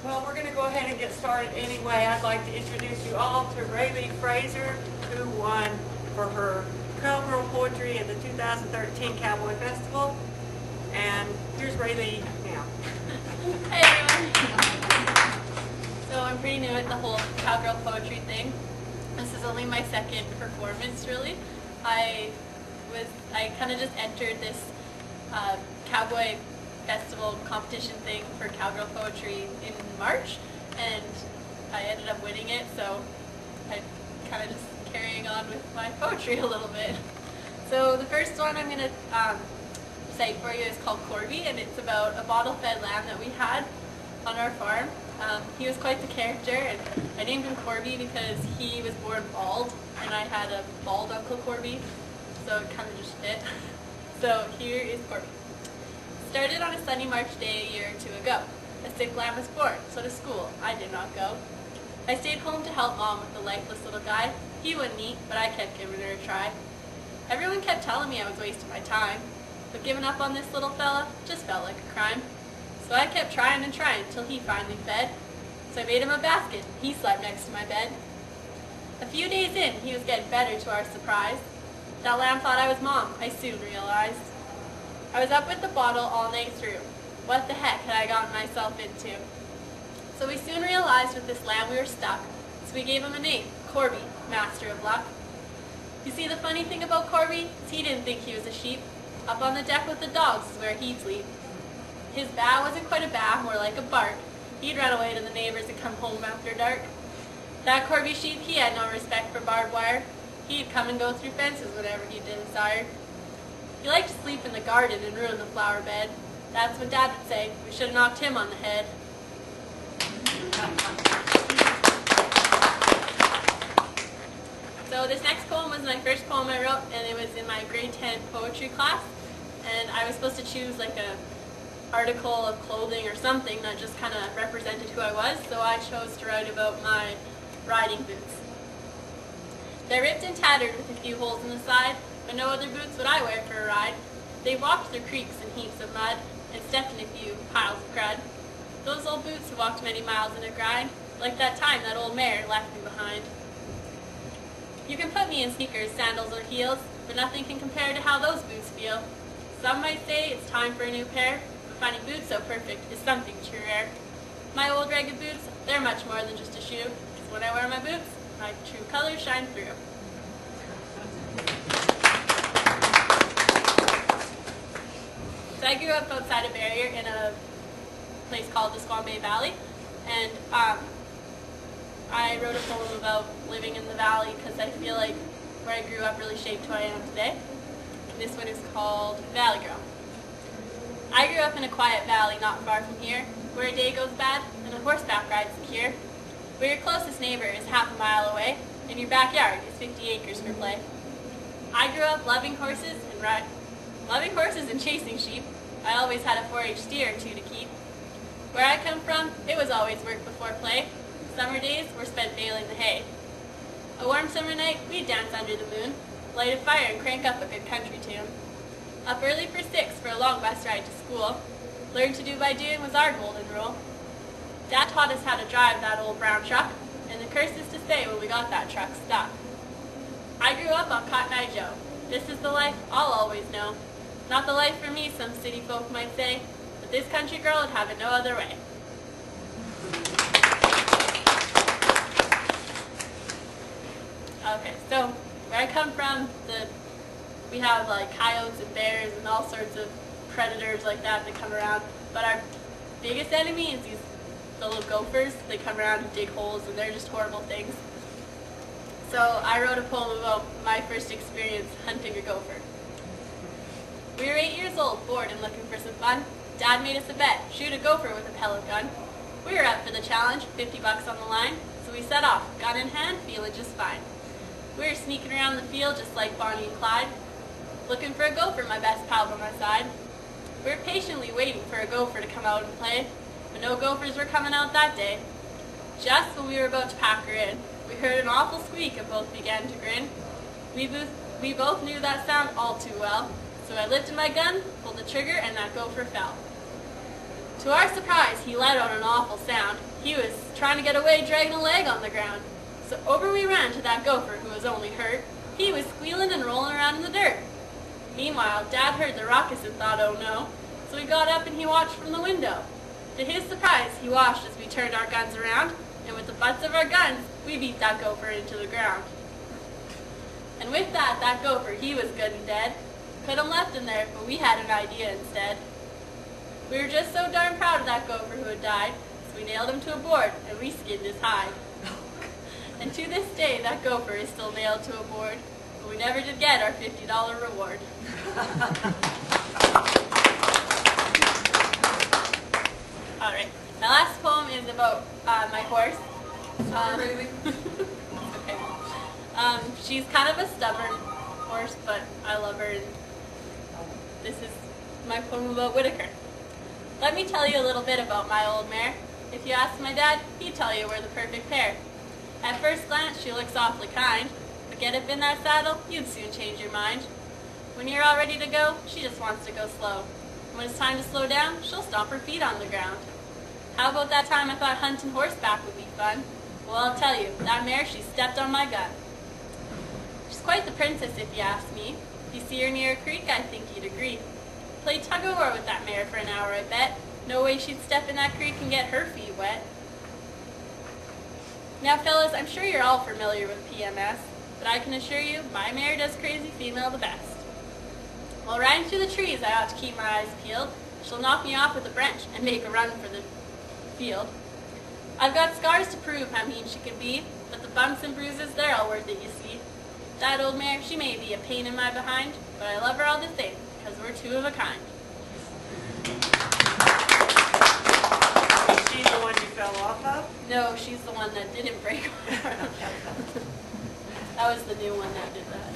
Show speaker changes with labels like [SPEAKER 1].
[SPEAKER 1] Well, we're going to go ahead and get started anyway. I'd like to introduce you all to Rae Lee Fraser, who won for her Cowgirl poetry at the 2013 Cowboy Festival. And here's Rae Lee now.
[SPEAKER 2] Hey everyone! So I'm pretty new at the whole Cowgirl poetry thing. This is only my second performance, really. I kind of just entered this Cowboy Festival competition thing for Cowgirl poetry in March, and I ended up winning it, so I'm kind of just carrying on with my poetry a little bit. So the first one I'm going to cite for you is called Corby, and it's about a bottle-fed lamb that we had on our farm. He was quite the character, and I named him Corby because he was born bald, and I had a bald Uncle Corby, so it kind of just fit. So here is Corby. Started on a sunny March day a year or two ago. A sick lamb was born, so to school I did not go. I stayed home to help Mom with the lifeless little guy. He wouldn't eat, but I kept giving her a try. Everyone kept telling me I was wasting my time, but giving up on this little fella just felt like a crime. So I kept trying and trying till he finally fed. So I made him a basket. He slept next to my bed. A few days in, he was getting better to our surprise. That lamb thought I was Mom, I soon realized. I was up with the bottle all night through. What the heck had I gotten myself into? So we soon realized with this lamb we were stuck, so we gave him a name, Corby, Master of Luck. You see, the funny thing about Corby is he didn't think he was a sheep. Up on the deck with the dogs is where he'd sleep. His baa wasn't quite a baa, more like a bark. He'd run away to the neighbors and come home after dark. That Corby sheep, he had no respect for barbed wire. He'd come and go through fences whenever he desired. He liked to sleep in the garden and ruin the flower bed. That's what Dad would say. We should have knocked him on the head. So this next poem was my first poem I wrote, and it was in my grade 10 poetry class. And I was supposed to choose like a article of clothing or something that just kind of represented who I was, so I chose to write about my riding boots. They're ripped and tattered with a few holes in the side, but no other boots would I wear for a ride. They walked through creeks and heaps of mud, and stepped in a few piles of crud. Those old boots have walked many miles in a grind, like that time that old mare left me behind. You can put me in sneakers, sandals, or heels, but nothing can compare to how those boots feel. Some might say it's time for a new pair, but finding boots so perfect is something too rare. My old ragged boots, they're much more than just a shoe, because when I wear my boots, my true colors shine through. So I grew up outside of Barriere in a place called the Squam Valley, and I wrote a poem about living in the valley because I feel like where I grew up really shaped who I am today. This one is called Valley Girl. I grew up in a quiet valley not far from here, where a day goes bad and a horseback ride secure, where your closest neighbor is half a mile away, and your backyard is 50 acres for play. I grew up loving horses and chasing sheep. I always had a 4-H steer or two to keep. Where I come from, it was always work before play. Summer days were spent baling the hay. A warm summer night, we'd dance under the moon, light a fire and crank up a good country tune. Up early for 6 for a long bus ride to school. Learn to do by doing was our golden rule. Dad taught us how to drive that old brown truck, and the curse is to say when we got that truck stuck. I grew up on Cotton Eye Joe. This is the life I'll always know. Not the life for me, some city folk might say, but this country girl would have it no other way. Okay, so where I come from, we have like coyotes and bears and all sorts of predators like that come around, but our biggest enemy is the little gophers. They come around and dig holes, and they're just horrible things. So I wrote a poem about my first experience hunting a gopher. We were 8 years old, bored and looking for some fun. Dad made us a bet, shoot a gopher with a pellet gun. We were up for the challenge, $50 on the line, so we set off, gun in hand, feeling just fine. We were sneaking around the field just like Bonnie and Clyde, looking for a gopher, my best pal by my side. We were patiently waiting for a gopher to come out and play, but no gophers were coming out that day. Just when we were about to pack her in, we heard an awful squeak and both began to grin. We both knew that sound all too well, so I lifted my gun, pulled the trigger, and that gopher fell. To our surprise, he let out an awful sound. He was trying to get away, dragging a leg on the ground. So over we ran to that gopher who was only hurt. He was squealing and rolling around in the dirt. Meanwhile, Dad heard the ruckus and thought, oh no. So he got up and he watched from the window. To his surprise, he watched as we turned our guns around, and with the butts of our guns, we beat that gopher into the ground. And with that gopher, he was good and dead. Could have left him there, but we had an idea instead. We were just so darn proud of that gopher who had died, so we nailed him to a board, and we skinned his hide. And to this day, that gopher is still nailed to a board, but we never did get our $50 reward. All right, my last poem is about my horse. Okay. She's kind of a stubborn horse, but I love her, and this is my poem about Whitaker. Let me tell you a little bit about my old mare. If you ask my dad, he'd tell you we're the perfect pair. At first glance, she looks awfully kind, but get up in that saddle, you'd soon change your mind. When you're all ready to go, she just wants to go slow. When it's time to slow down, she'll stomp her feet on the ground. How about that time I thought hunting horseback would be fun? Well, I'll tell you, that mare, she stepped on my gun. She's quite the princess if you ask me. If you see her near a creek, I think you'd agree. Play tug-of-war with that mare for an hour, I bet. No way she'd step in that creek and get her feet wet. Now, fellas, I'm sure you're all familiar with PMS, but I can assure you, my mare does crazy female the best. While riding through the trees, I ought to keep my eyes peeled. She'll knock me off with a branch and make a run for the field. I've got scars to prove how mean she can be, but the bumps and bruises, they're all worth it, you see. That old mare, she may be a pain in my behind, but I love her all the same, because we're two of a kind.
[SPEAKER 1] She's the one you fell off of?
[SPEAKER 2] No, she's the one that didn't break my arm. That was the new one that did that.